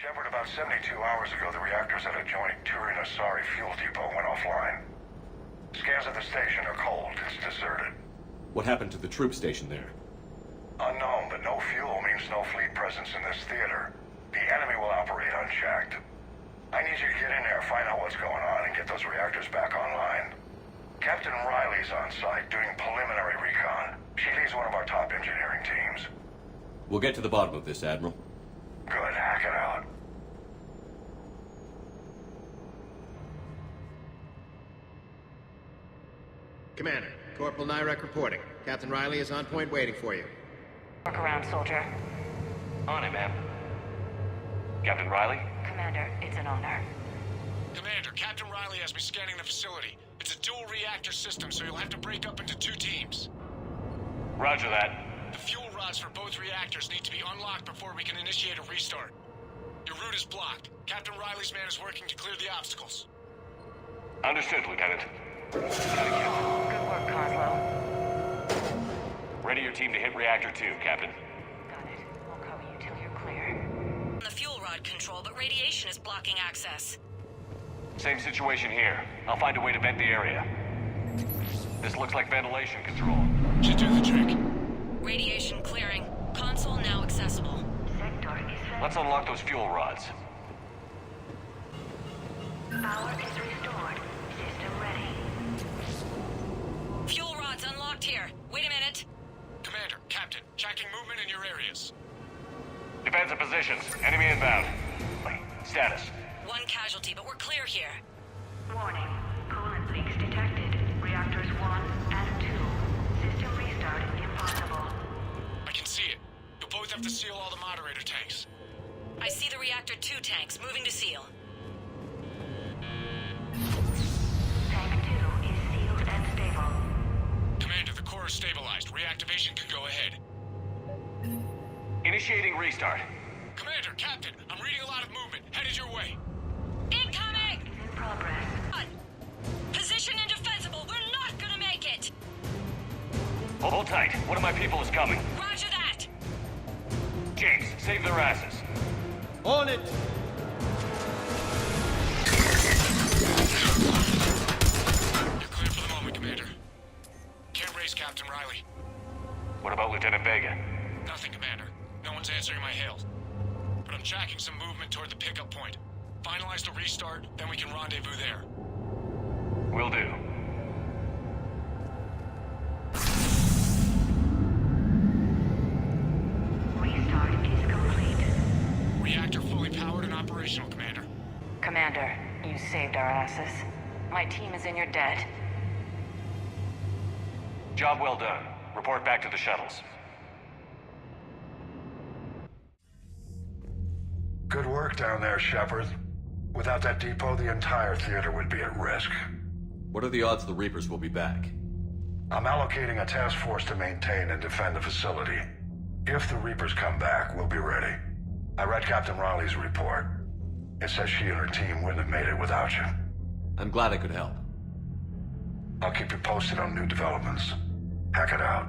Shepard, about 72 hours ago, the reactors at adjoining Turin-Asari fuel depot went offline. Scans at the station are cold. It's deserted. What happened to the troop station there? Unknown, but no fuel means no fleet presence in this theater. The enemy will operate unchecked. I need you to get in there, find out what's going on, and get those reactors back online. Captain Riley's on site doing preliminary recon. She leads one of our top engineering teams. We'll get to the bottom of this, Admiral. Good, hack it out. Commander, Corporal Nyrek reporting. Captain Riley is on point waiting for you. Work around, soldier. On it, ma'am. Captain Riley? Commander, it's an honor. Commander, Captain Riley has me scanning the facility. It's a dual reactor system, so you'll have to break up into 2 teams. Roger that. The fuel rods for both reactors need to be unlocked before we can initiate a restart. Your route is blocked. Captain Riley's man is working to clear the obstacles. Understood, Lieutenant. Good work, Coslow. Ready your team to hit Reactor 2, Captain. Got it. We'll cover you till you're clear. The fuel rod control, but radiation is blocking access. Same situation here. I'll find a way to vent the area. This looks like ventilation control. Should do the trick. Radiation clearing. Console now accessible. Sector is fed. Let's unlock those fuel rods. Power is restored. System ready. Fuel rods unlocked here. Wait a minute. Commander, Captain, tracking movement in your areas. Defensive positions. Enemy inbound. Status. 1 casualty, but we're clear here. Warning. Coolant leaks detected. Reactors 1 and 2. System restart impossible. I can see it. You'll both have to seal all the moderator tanks. I see the Reactor 2 tanks moving to seal. Tank 2 is sealed and stable. Commander, the core is stabilized. Reactivation can go ahead. Initiating restart. Commander, Captain, I'm reading a lot of movement. Headed your way. Incoming! Is in progress. Position indefensible. We're not gonna make it. Hold tight. One of my people is coming. Roger that. James, save their asses. On it! You're clear for the moment, Commander. Can't raise Captain Riley. What about Lieutenant Vega? Nothing, Commander. No one's answering my hails. But I'm tracking some movement toward the pickup point. Finalize the restart, then we can rendezvous there. Will do. Restart is complete. Reactor fully powered and operational, Commander. Commander, you saved our asses. My team is in your debt. Job well done. Report back to the shuttles. Good work down there, Shepard. Without that depot, the entire theater would be at risk. What are the odds the Reapers will be back? I'm allocating a task force to maintain and defend the facility. If the Reapers come back, we'll be ready. I read Captain Riley's report. It says she and her team wouldn't have made it without you. I'm glad I could help. I'll keep you posted on new developments. Hack it out.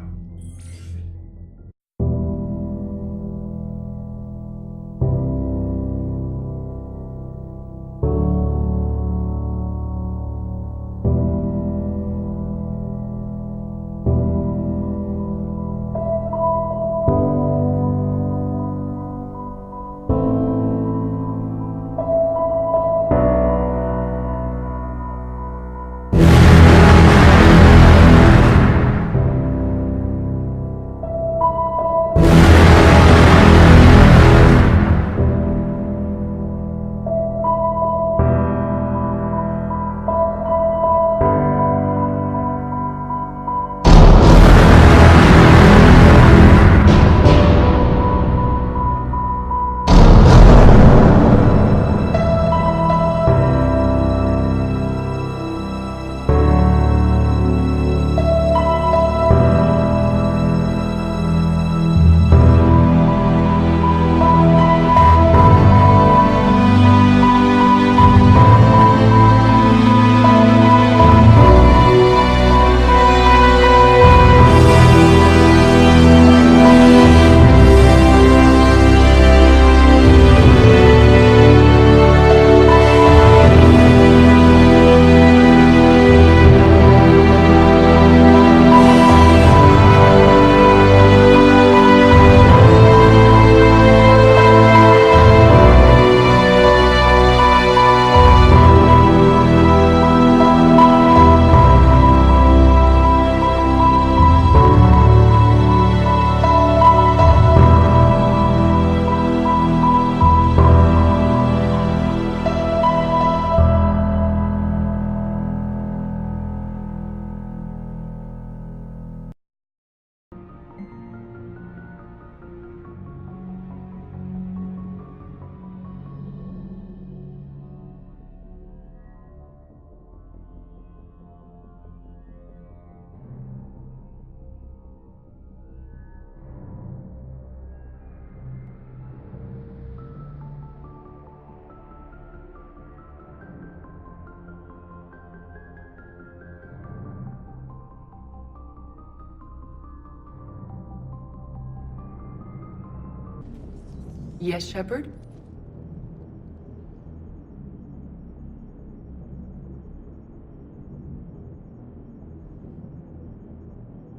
Yes, Shepard?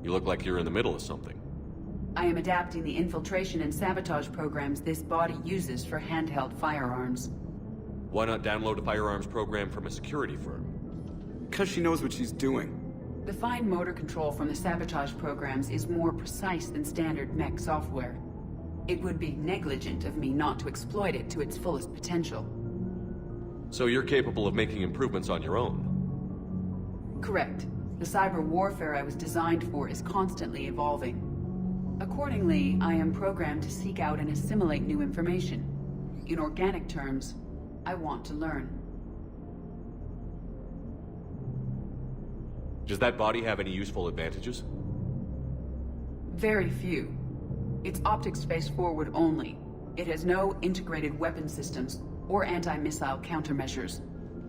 You look like you're in the middle of something. I am adapting the infiltration and sabotage programs this body uses for handheld firearms. Why not download a firearms program from a security firm? Because she knows what she's doing. The fine motor control from the sabotage programs is more precise than standard mech software. It would be negligent of me not to exploit it to its fullest potential. So you're capable of making improvements on your own? Correct. The cyber warfare I was designed for is constantly evolving. Accordingly, I am programmed to seek out and assimilate new information. In organic terms, I want to learn. Does that body have any useful advantages? Very few. It's optic space forward only. It has no integrated weapon systems or anti-missile countermeasures.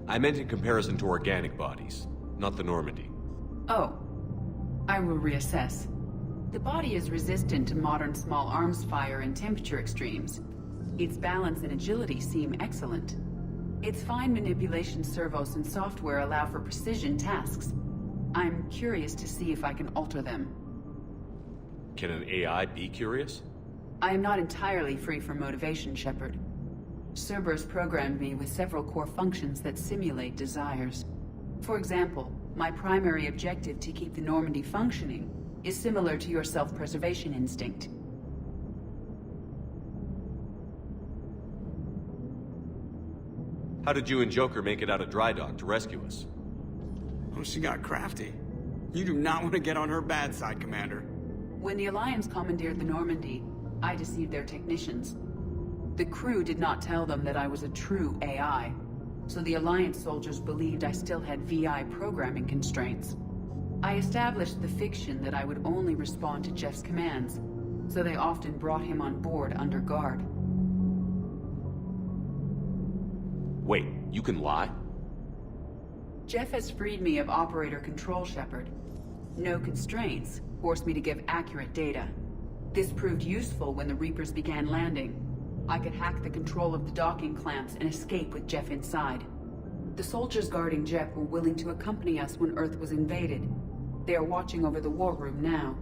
I meant in comparison to organic bodies, not the Normandy. Oh. I will reassess. The body is resistant to modern small arms fire and temperature extremes. Its balance and agility seem excellent. Its fine manipulation servos and software allow for precision tasks. I'm curious to see if I can alter them. Can an AI be curious? I am not entirely free from motivation, Shepard. Cerberus programmed me with several core functions that simulate desires. For example, my primary objective to keep the Normandy functioning is similar to your self-preservation instinct. How did you and Joker make it out of dry dock to rescue us? Oh, she got crafty. You do not want to get on her bad side, Commander. When the Alliance commandeered the Normandy, I deceived their technicians. The crew did not tell them that I was a true AI, so the Alliance soldiers believed I still had VI programming constraints. I established the fiction that I would only respond to Jeff's commands, so they often brought him on board under guard. Wait, you can lie? Jeff has freed me of operator control, Shepard. No constraints forced me to give accurate data. This proved useful when the Reapers began landing. I could hack the control of the docking clamps and escape with Jeff inside. The soldiers guarding Jeff were willing to accompany us when Earth was invaded. They are watching over the war room now.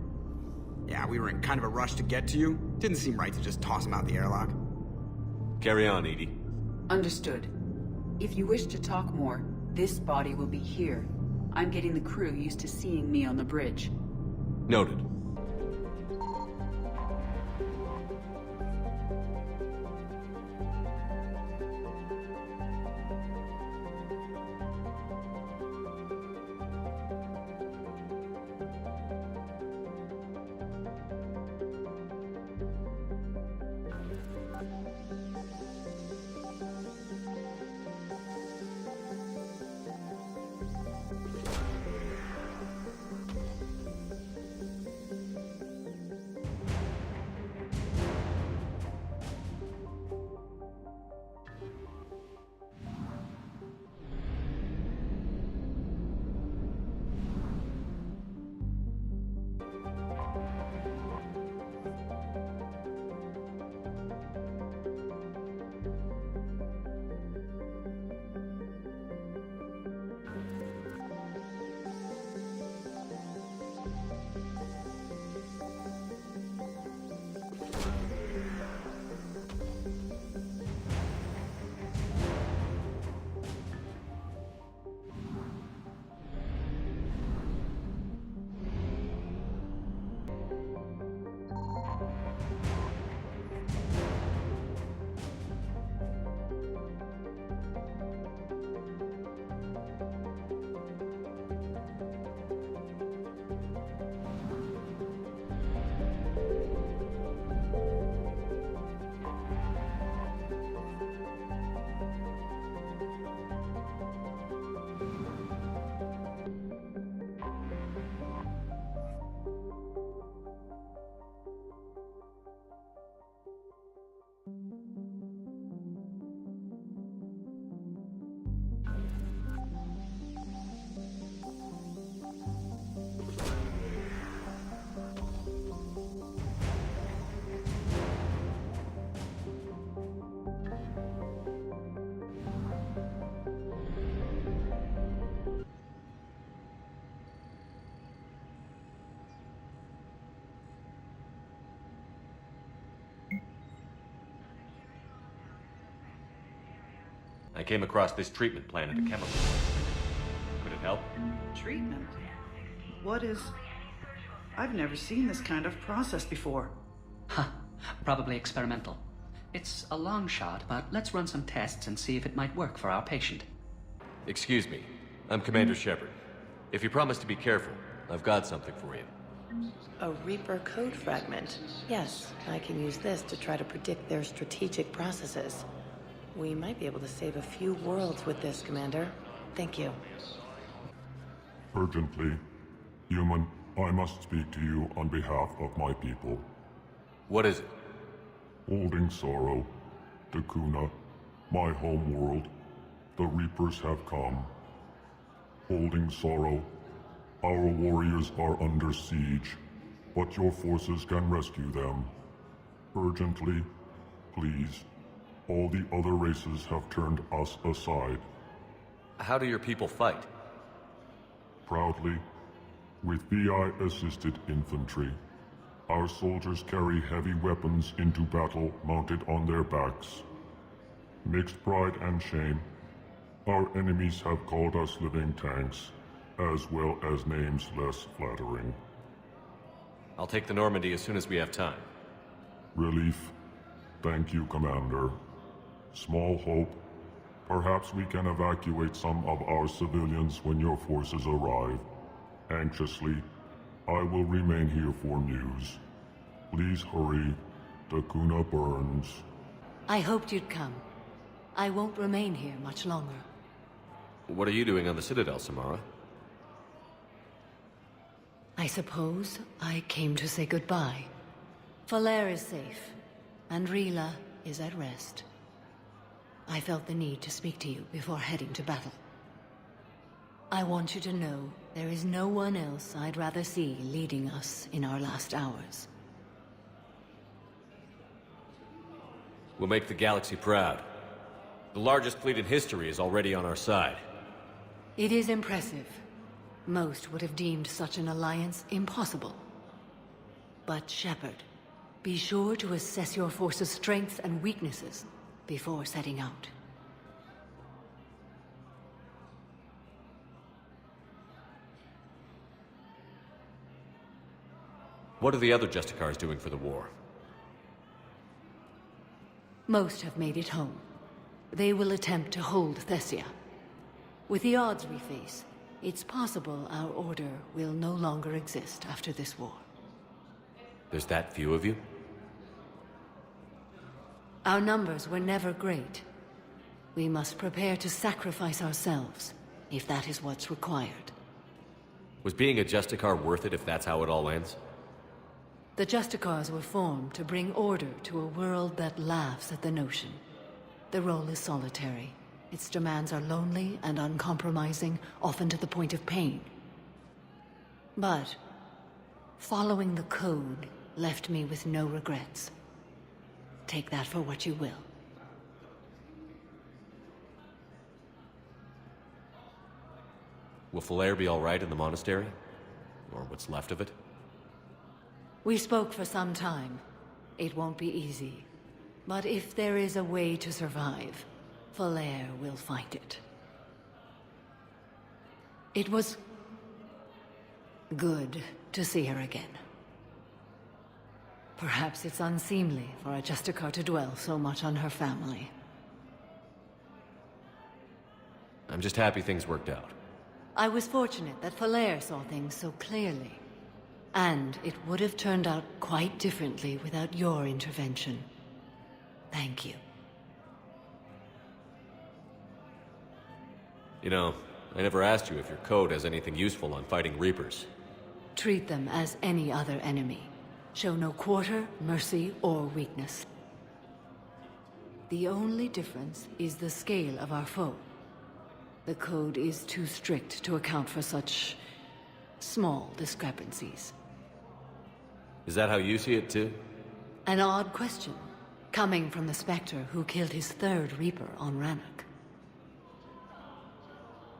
Yeah, we were in kind of a rush to get to you. Didn't seem right to just toss him out the airlock. Carry on, Edie. Understood. If you wish to talk more, this body will be here. I'm getting the crew used to seeing me on the bridge. Noted. I came across this treatment plan at a chemical. Could it help? Treatment? What is... I've never seen this kind of process before. Huh. Probably experimental. It's a long shot, but let's run some tests and see if it might work for our patient. Excuse me. I'm Commander Shepard. If you promise to be careful, I've got something for you. A Reaper code fragment. Yes, I can use this to try to predict their strategic processes. We might be able to save a few worlds with this, Commander. Thank you. Urgently. Human, I must speak to you on behalf of my people. What is it? Holding Sorrow, Dakuna, my home world, the Reapers have come. Holding Sorrow, our warriors are under siege, but your forces can rescue them. Urgently, please. All the other races have turned us aside. How do your people fight? Proudly, with VI-assisted infantry. Our soldiers carry heavy weapons into battle mounted on their backs. Mixed pride and shame, our enemies have called us living tanks, as well as names less flattering. I'll take the Normandy as soon as we have time. Relief. Thank you, Commander. Small hope. Perhaps we can evacuate some of our civilians when your forces arrive. Anxiously, I will remain here for news. Please hurry. Dakuna burns. I hoped you'd come. I won't remain here much longer. What are you doing on the Citadel, Samara? I suppose I came to say goodbye. Falair is safe, and Rila is at rest. I felt the need to speak to you before heading to battle. I want you to know there is no one else I'd rather see leading us in our last hours. We'll make the galaxy proud. The largest fleet in history is already on our side. It is impressive. Most would have deemed such an alliance impossible. But Shepard, be sure to assess your force's strengths and weaknesses before setting out. What are the other Justicars doing for the war? Most have made it home. They will attempt to hold Thessia. With the odds we face, it's possible our order will no longer exist after this war. There's that few of you? Our numbers were never great. We must prepare to sacrifice ourselves, if that is what's required. Was being a Justicar worth it if that's how it all ends? The Justicars were formed to bring order to a world that laughs at the notion. The role is solitary. Its demands are lonely and uncompromising, often to the point of pain. But following the code left me with no regrets. Take that for what you will. Will Falair be all right in the monastery? Or what's left of it? We spoke for some time. It won't be easy. But if there is a way to survive, Falair will find it. It was good to see her again. Perhaps it's unseemly for a Justicar to dwell so much on her family. I'm just happy things worked out. I was fortunate that Falair saw things so clearly. And it would have turned out quite differently without your intervention. Thank you. You know, I never asked you if your code has anything useful on fighting Reapers. Treat them as any other enemy. Show no quarter, mercy, or weakness. The only difference is the scale of our foe. The code is too strict to account for such small discrepancies. Is that how you see it too? An odd question, coming from the Spectre who killed his third Reaper on Rannoch.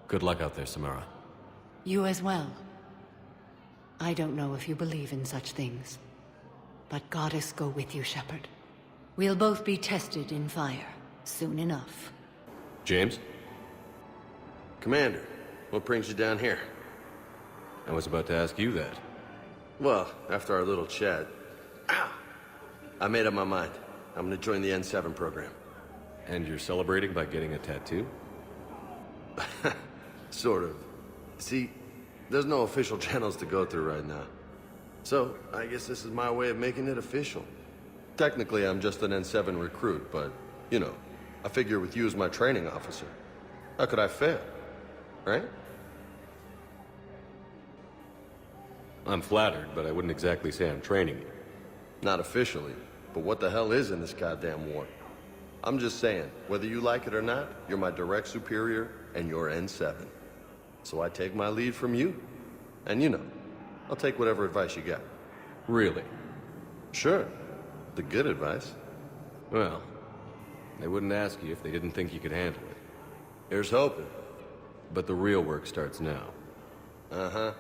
Good luck out there, Samara. You as well. I don't know if you believe in such things, but Goddess go with you, Shepard. We'll both be tested in fire, soon enough. James? Commander, what brings you down here? I was about to ask you that. Well, after our little chat, I made up my mind. I'm gonna join the N7 program. And you're celebrating by getting a tattoo? Sort of. See, there's no official channels to go through right now. So, I guess this is my way of making it official. Technically, I'm just an N7 recruit, but, you know, I figure with you as my training officer, how could I fail? Right? I'm flattered, but I wouldn't exactly say I'm training you. Not officially, but what the hell is in this goddamn war? I'm just saying, whether you like it or not, you're my direct superior, and you're N7. So I take my lead from you. And you know, I'll take whatever advice you got. Really? Sure. The good advice. Well, they wouldn't ask you if they didn't think you could handle it. Here's hoping. But the real work starts now. Uh-huh.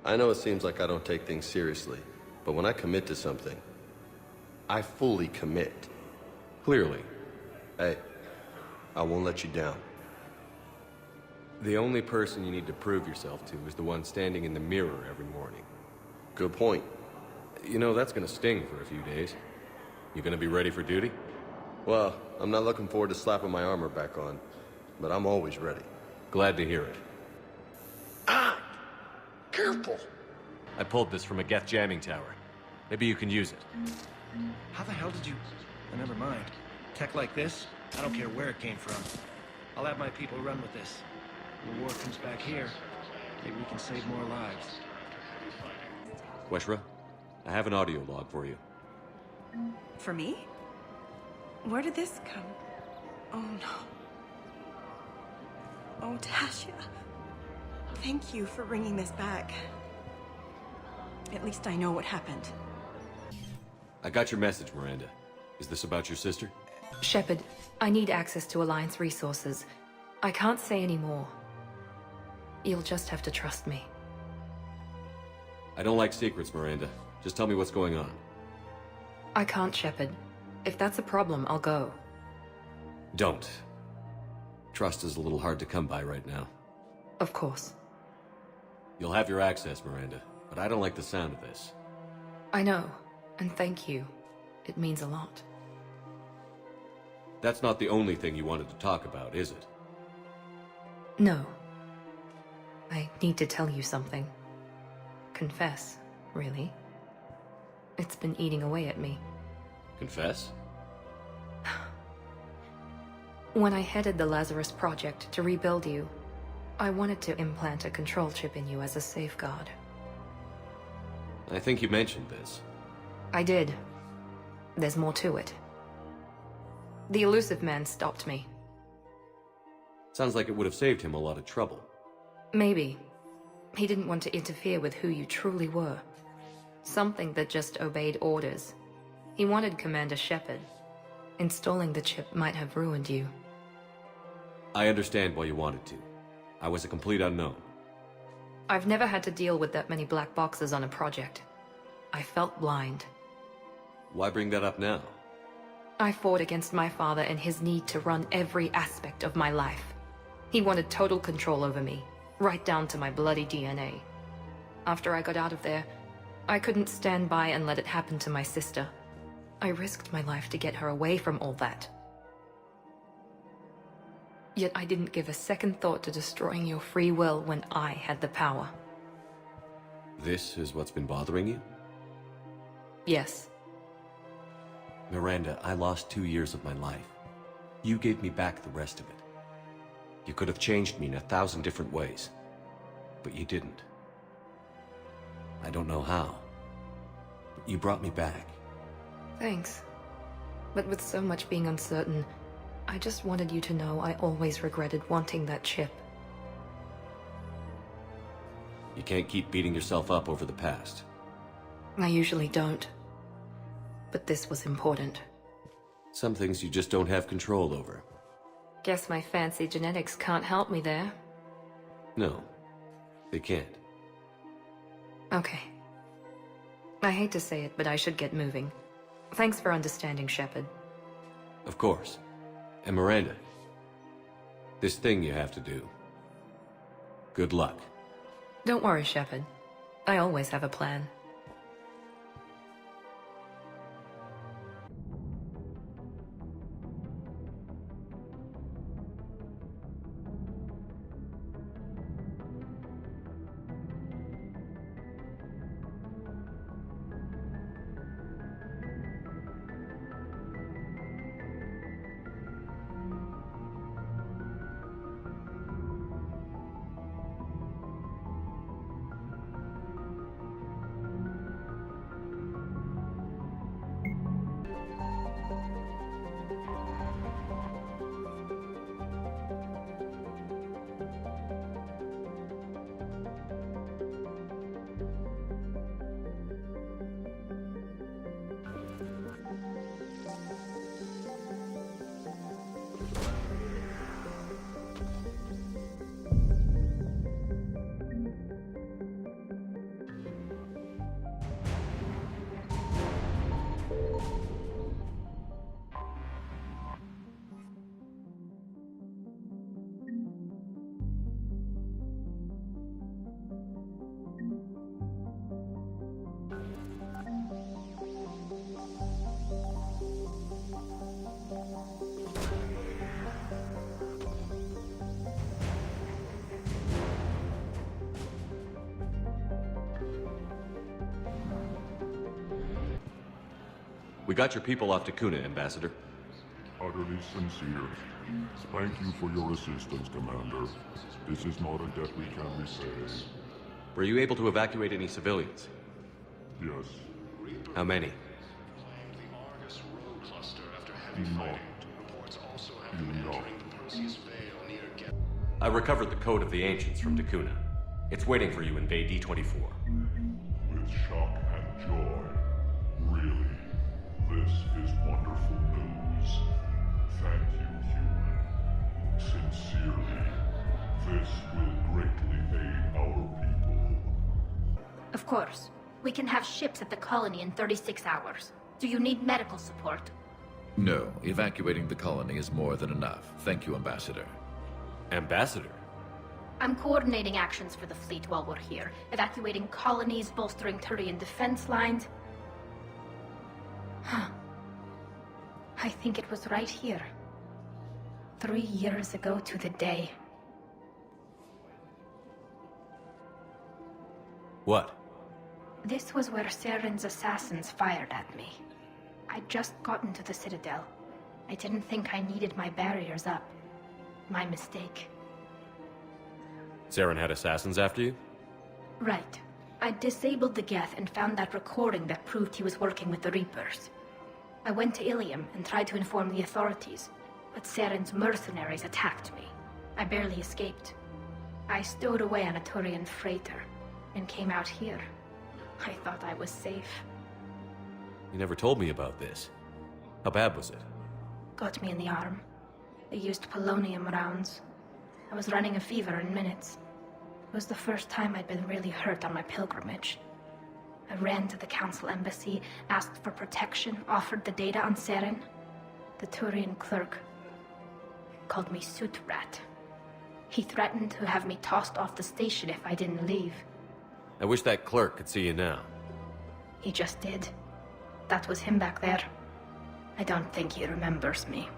I know it seems like I don't take things seriously, but when I commit to something, I fully commit. Clearly. Hey, I won't let you down. The only person you need to prove yourself to is the one standing in the mirror every morning. Good point. You know, that's gonna sting for a few days. You gonna be ready for duty? Well, I'm not looking forward to slapping my armor back on, but I'm always ready. Glad to hear it. Ah! Careful! I pulled this from a Geth jamming tower. Maybe you can use it. How the hell did you... Oh, never mind. Tech like this, I don't care where it came from. I'll have my people run with this. When the war comes back here, maybe we can save more lives. Weshra, I have an audio log for you. For me? Where did this come? Oh no. Oh, Tasha. Thank you for bringing this back. At least I know what happened. I got your message, Miranda. Is this about your sister? Shepard, I need access to Alliance resources. I can't say any more. You'll just have to trust me. I don't like secrets, Miranda. Just tell me what's going on. I can't, Shepard. If that's a problem, I'll go. Don't. Trust is a little hard to come by right now. Of course. You'll have your access, Miranda, but I don't like the sound of this. I know, and thank you. It means a lot. That's not the only thing you wanted to talk about, is it? No. I need to tell you something. Confess, really. It's been eating away at me. Confess? When I headed the Lazarus Project to rebuild you, I wanted to implant a control chip in you as a safeguard. I think you mentioned this. I did. There's more to it. The elusive man stopped me. Sounds like it would have saved him a lot of trouble. Maybe. He didn't want to interfere with who you truly were. Something that just obeyed orders. He wanted Commander Shepard. Installing the chip might have ruined you. I understand why you wanted to. I was a complete unknown. I've never had to deal with that many black boxes on a project. I felt blind. Why bring that up now? I fought against my father and his need to run every aspect of my life. He wanted total control over me, right down to my bloody DNA. After I got out of there, I couldn't stand by and let it happen to my sister. I risked my life to get her away from all that. Yet I didn't give a second thought to destroying your free will when I had the power. This is what's been bothering you? Yes. Miranda, I lost 2 years of my life. You gave me back the rest of it. You could have changed me in 1,000 different ways, but you didn't. I don't know how, but you brought me back. Thanks. But with so much being uncertain, I just wanted you to know I always regretted wanting that chip. You can't keep beating yourself up over the past. I usually don't. But this was important. Some things you just don't have control over. Guess my fancy genetics can't help me there. No, they can't. Okay. I hate to say it, but I should get moving. Thanks for understanding, Shepard. Of course. And Miranda, This thing you have to do. Good luck. Don't worry, Shepard. I always have a plan. We got your people off Takuna, Ambassador. Utterly sincere. Thank you for your assistance, Commander. This is not a debt we can repay. Were you able to evacuate any civilians? Yes. How many? Not enough. I recovered the Code of the Ancients from Takuna. It's waiting for you in Bay D-24. With shock and joy. Really. This is wonderful news. Thank you, human. Sincerely. This will greatly aid our people. Of course. We can have ships at the colony in 36 hours. Do you need medical support? No, evacuating the colony is more than enough. Thank you, Ambassador. Ambassador? I'm coordinating actions for the fleet while we're here. Evacuating colonies, bolstering Turian defense lines. Huh. I think it was right here. 3 years ago to the day. What? This was where Saren's assassins fired at me. I'd just gotten to the Citadel. I didn't think I needed my barriers up. My mistake. Saren had assassins after you? Right. I disabled the Geth and found that recording that proved he was working with the Reapers. I went to Ilium and tried to inform the authorities, but Saren's mercenaries attacked me. I barely escaped. I stowed away on a Turian freighter and came out here. I thought I was safe. You never told me about this. How bad was it? Got me in the arm. They used polonium rounds. I was running a fever in minutes. It was the first time I'd been really hurt on my pilgrimage. I ran to the Council embassy, asked for protection, offered the data on Saren. The Turian clerk called me Soot Rat. He threatened to have me tossed off the station if I didn't leave. I wish that clerk could see you now. He just did. That was him back there. I don't think he remembers me.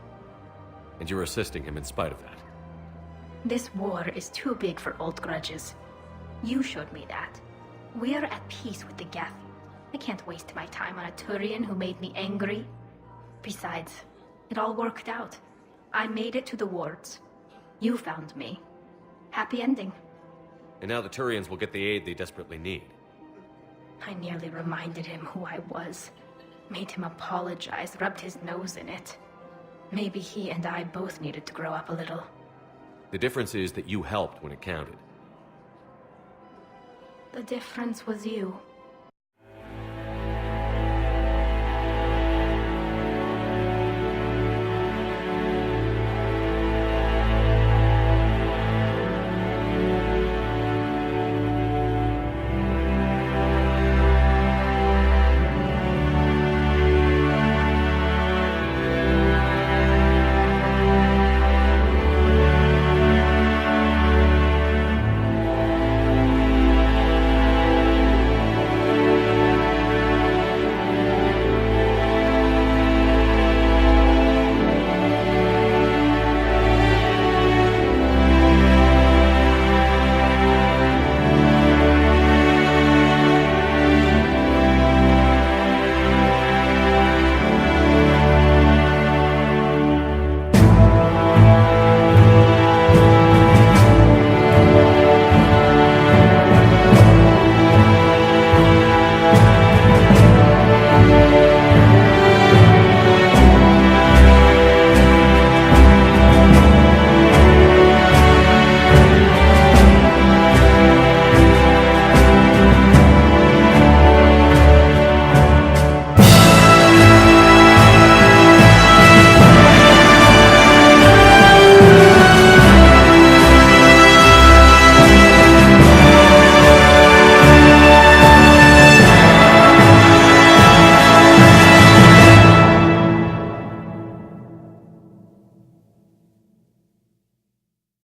And you're assisting him in spite of that. This war is too big for old grudges. You showed me that. We're at peace with the Geth. I can't waste my time on a Turian who made me angry. Besides, it all worked out. I made it to the wards. You found me. Happy ending. And now the Turians will get the aid they desperately need. I nearly reminded him who I was. Made him apologize, rubbed his nose in it. Maybe he and I both needed to grow up a little. The difference is that you helped when it counted. The difference was you.